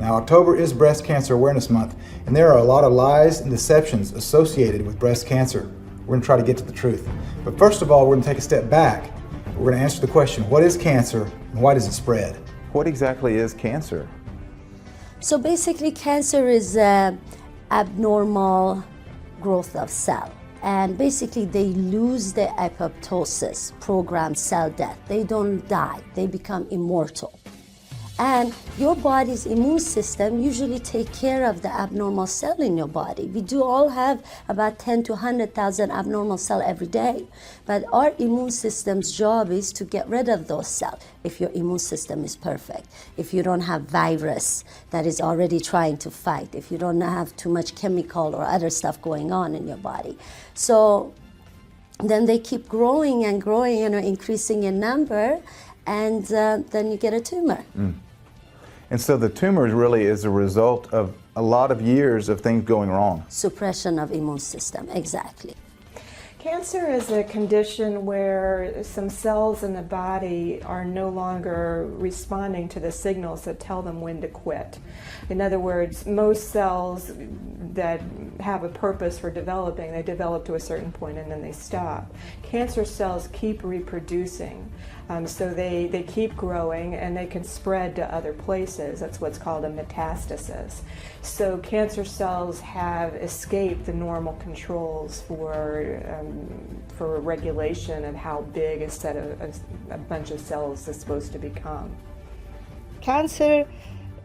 Now, October is Breast Cancer Awareness Month, and there are a lot of lies and deceptions associated with breast cancer. We're going to try to get to the truth. But first of all, we're going to take a step back. We're going to answer the question, what is cancer and why does it spread? What exactly is cancer? So basically, cancer is abnormal growth of cell. And basically, they lose the apoptosis, programmed cell death. They don't die, they become immortal. And your body's immune system usually take care of the abnormal cell in your body. We do all have about 10 to 100,000 abnormal cells every day. But our immune system's job is to get rid of those cells if your immune system is perfect, if you don't have virus that is already trying to fight, if you don't have too much chemical or other stuff going on in your body. So then they keep growing and growing, increasing in number, and then you get a tumor. And so the tumor really is a result of a lot of years of things going wrong. Suppression of immune system, exactly. Cancer is a condition where some cells in the body are no longer responding to the signals that tell them when to quit. In other words, most cells that have a purpose for developing, they develop to a certain point and then they stop. Cancer cells keep reproducing, so they keep growing and they can spread to other places. That's what's called a metastasis. So cancer cells have escaped the normal controls for regulation of how big a bunch of cells is supposed to become. Cancer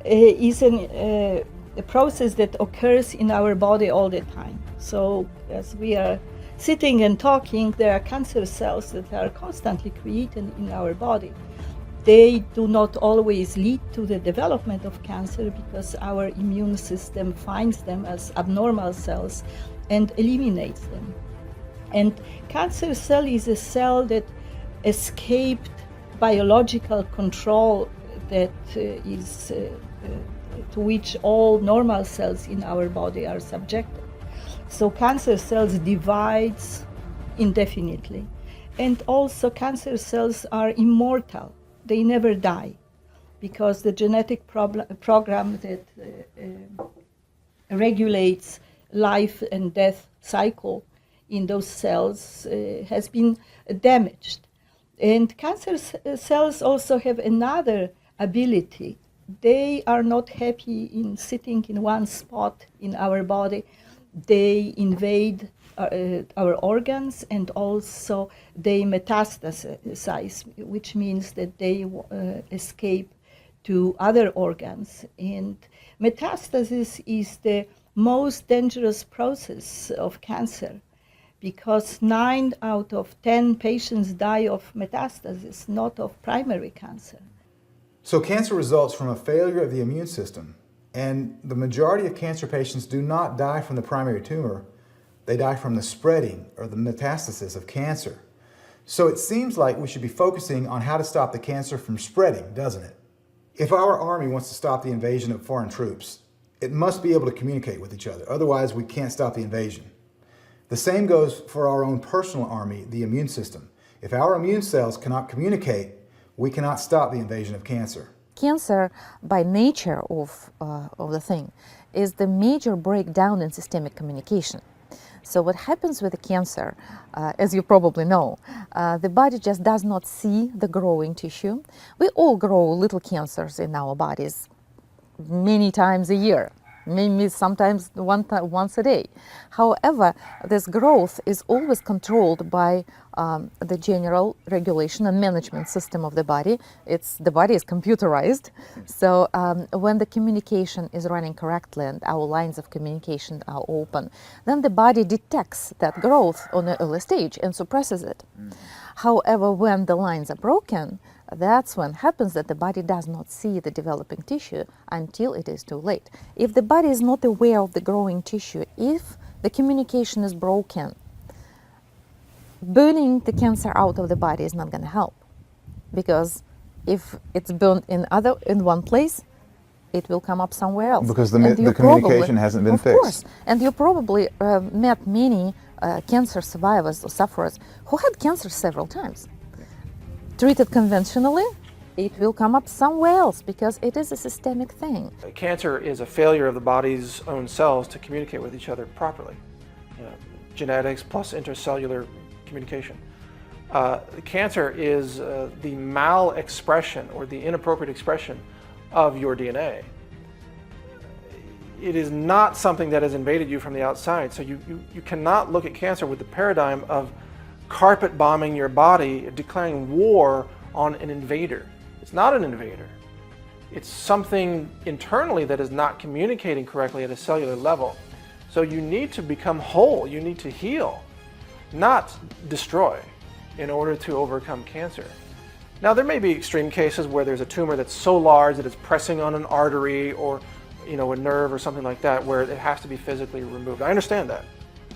is a process that occurs in our body all the time. So as we are sitting and talking, there are cancer cells that are constantly created in our body. They do not always lead to the development of cancer because our immune system finds them as abnormal cells and eliminates them. And cancer cell is a cell that escaped biological control that is to which all normal cells in our body are subjected. So cancer cells divides indefinitely. And also cancer cells are immortal. They never die because the genetic program that regulates life and death cycle in those cells has been damaged. And cancer cells also have another ability. They are not happy in sitting in one spot in our body. They invade our organs, and also they metastasize, which means that they escape to other organs. And metastasis is the most dangerous process of cancer because 9 out of 10 patients die of metastasis, not of primary cancer. So cancer results from a failure of the immune system, and the majority of cancer patients do not die from the primary tumor. They die from the spreading or the metastasis of cancer. So it seems like we should be focusing on how to stop the cancer from spreading, doesn't it? If our army wants to stop the invasion of foreign troops, it must be able to communicate with each other. Otherwise, we can't stop the invasion. The same goes for our own personal army, the immune system. If our immune cells cannot communicate, we cannot stop the invasion of cancer. Cancer, by nature of the thing, is the major breakdown in systemic communication. So what happens with the cancer, as you probably know, the body just does not see the growing tissue. We all grow little cancers in our bodies many times a year, maybe sometimes once a day. However, this growth is always controlled by the general regulation and management system of the body. The body is computerized. So when the communication is running correctly and our lines of communication are open, then the body detects that growth on an early stage and suppresses it. However, when the lines are broken, that's when happens that the body does not see the developing tissue until it is too late. If the body is not aware of the growing tissue, if the communication is broken, burning the cancer out of the body is not going to help, because if it's burned in one place, it will come up somewhere else. Because the communication hasn't been fixed. Of course, and you probably met many cancer survivors or sufferers who had cancer several times, treated conventionally, it will come up somewhere else because it is a systemic thing. Cancer is a failure of the body's own cells to communicate with each other properly. Genetics plus intercellular communication. Cancer is the mal-expression or the inappropriate expression of your DNA. It is not something that has invaded you from the outside, so you cannot look at cancer with the paradigm of carpet bombing your body, declaring war on an invader. It's not an invader. It's something internally that is not communicating correctly at a cellular level. So you need to become whole, you need to heal, not destroy in order to overcome cancer. Now there may be extreme cases where there's a tumor that's so large that it's pressing on an artery or a nerve or something like that where it has to be physically removed. I understand that.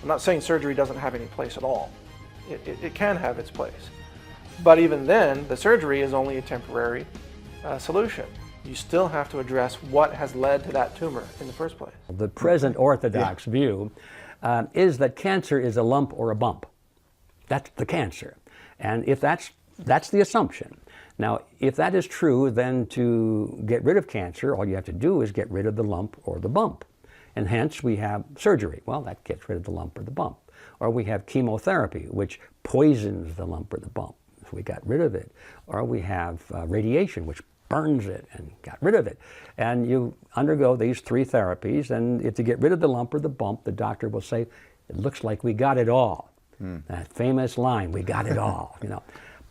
I'm not saying surgery doesn't have any place at all. It can have its place. But even then, the surgery is only a temporary solution. You still have to address what has led to that tumor in the first place. The present orthodox view is that cancer is a lump or a bump. That's the cancer. And if that's the assumption. Now, if that is true, then to get rid of cancer, all you have to do is get rid of the lump or the bump. And hence we have surgery. Well, that gets rid of the lump or the bump. Or we have chemotherapy, which poisons the lump or the bump. So we got rid of it. Or we have radiation, which burns it and got rid of it. And you undergo these three therapies, and if you get rid of the lump or the bump, the doctor will say, it looks like we got it all. That famous line, we got it all,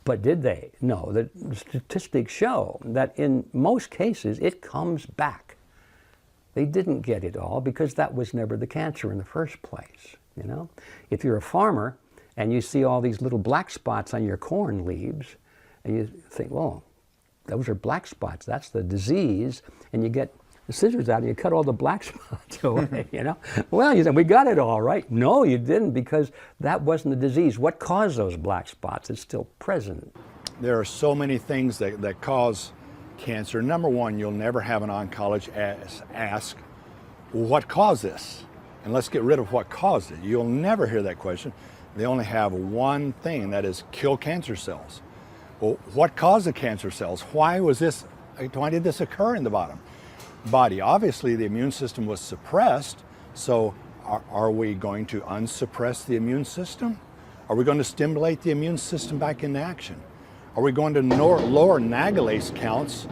But did they? No, the statistics show that in most cases it comes back. They didn't get it all because that was never the cancer in the first place, If you're a farmer and you see all these little black spots on your corn leaves, and you think, well, those are black spots, that's the disease, and you get the scissors out and you cut all the black spots away, Well, you said, we got it all, right? No, you didn't, because that wasn't the disease. What caused those black spots is still present. There are so many things that cause cancer. Number one, you'll never have an oncologist ask, well, what caused this? And let's get rid of what caused it. You'll never hear that question. They only have one thing, and that is kill cancer cells. Well, what caused the cancer cells? Why did this occur in the body? Obviously, the immune system was suppressed, so are we going to unsuppress the immune system? Are we going to stimulate the immune system back into action? Are we going to lower nagalase counts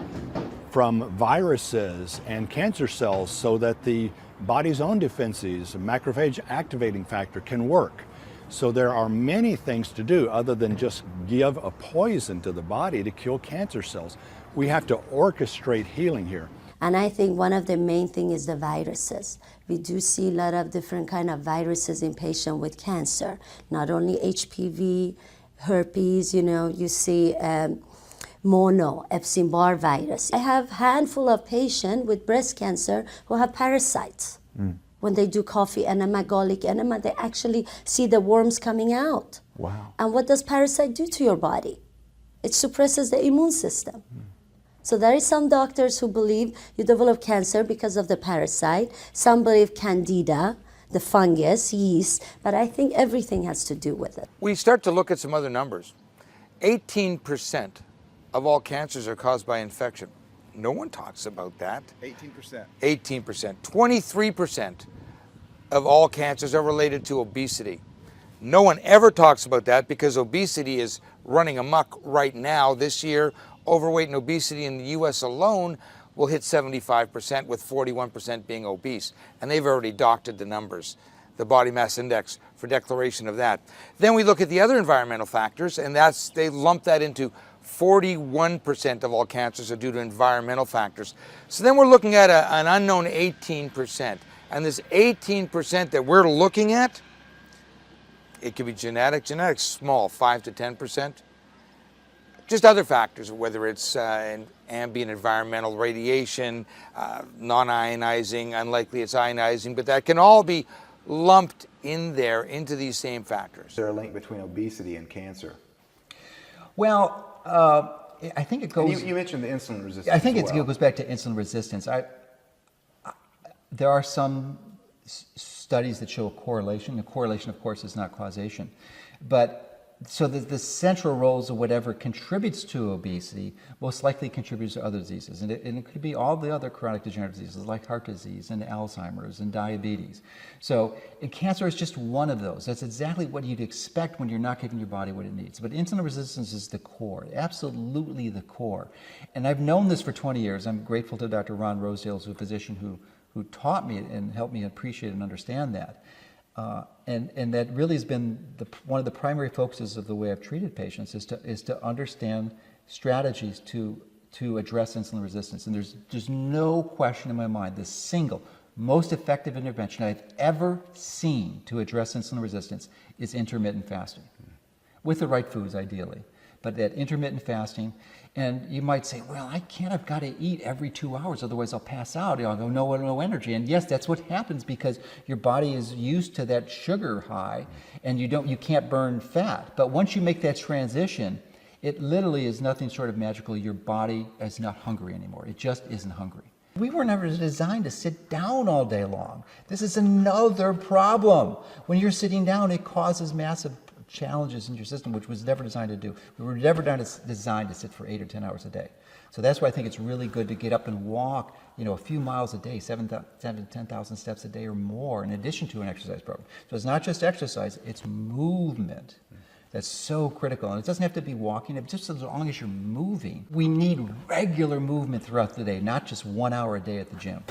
from viruses and cancer cells so that the body's own defenses, macrophage activating factor, can work? So there are many things to do other than just give a poison to the body to kill cancer cells. We have to orchestrate healing here. And I think one of the main things is the viruses. We do see a lot of different kind of viruses in patients with cancer. Not only HPV, herpes, you see mono, Epstein-Barr virus. I have a handful of patients with breast cancer who have parasites. When they do coffee enema, garlic enema, they actually see the worms coming out. Wow. And what does parasite do to your body? It suppresses the immune system. So there is some doctors who believe you develop cancer because of the parasite. Some believe candida, the fungus, yeast, but I think everything has to do with it. We start to look at some other numbers. 18% of all cancers are caused by infection. No one talks about that. 18%. 18%. 23% of all cancers are related to obesity. No one ever talks about that because obesity is running amok right now. This year, overweight and obesity in the US alone will hit 75%, with 41% being obese. And they've already doctored the numbers, the body mass index, for declaration of that. Then we look at the other environmental factors, and they lump that into 41% of all cancers are due to environmental factors. So then we're looking at an unknown 18%. And this 18% that we're looking at, it could be genetics small, 5 to 10%. Just other factors, whether it's ambient environmental radiation, non-ionizing, unlikely it's ionizing, but that can all be lumped in there into these same factors. Is there a link between obesity and cancer? Well, I think it goes... You mentioned the insulin resistance. I think it goes back to insulin resistance. There are some studies that show a correlation. The correlation, of course, is not causation. But so the central roles of whatever contributes to obesity most likely contributes to other diseases. And it could be all the other chronic degenerative diseases like heart disease and Alzheimer's and diabetes. So cancer is just one of those. That's exactly what you'd expect when you're not giving your body what it needs. But insulin resistance is the core, absolutely the core. And I've known this for 20 years. I'm grateful to Dr. Ron Rosedale, who's a physician who taught me and helped me appreciate and understand that. And that really has been one of the primary focuses of the way I've treated patients is to understand strategies to address insulin resistance. And there's no question in my mind the single most effective intervention I've ever seen to address insulin resistance is intermittent fasting, with the right foods ideally. But that intermittent fasting, and you might say, well, I've got to eat every 2 hours, otherwise I'll pass out, I'll go no energy. And yes, that's what happens because your body is used to that sugar high and you can't burn fat. But once you make that transition, it literally is nothing short of magical. Your body is not hungry anymore. It just isn't hungry. We were never designed to sit down all day long. This is another problem. When you're sitting down, it causes massive challenges in your system, which was never designed to do. We were never designed to sit for 8 or 10 hours a day. So that's why I think it's really good to get up and walk, a few miles a day, 7,000 to 10,000 steps a day or more, in addition to an exercise program. So it's not just exercise, it's movement. That's so critical. And it doesn't have to be walking, just as long as you're moving. We need regular movement throughout the day, not just 1 hour a day at the gym.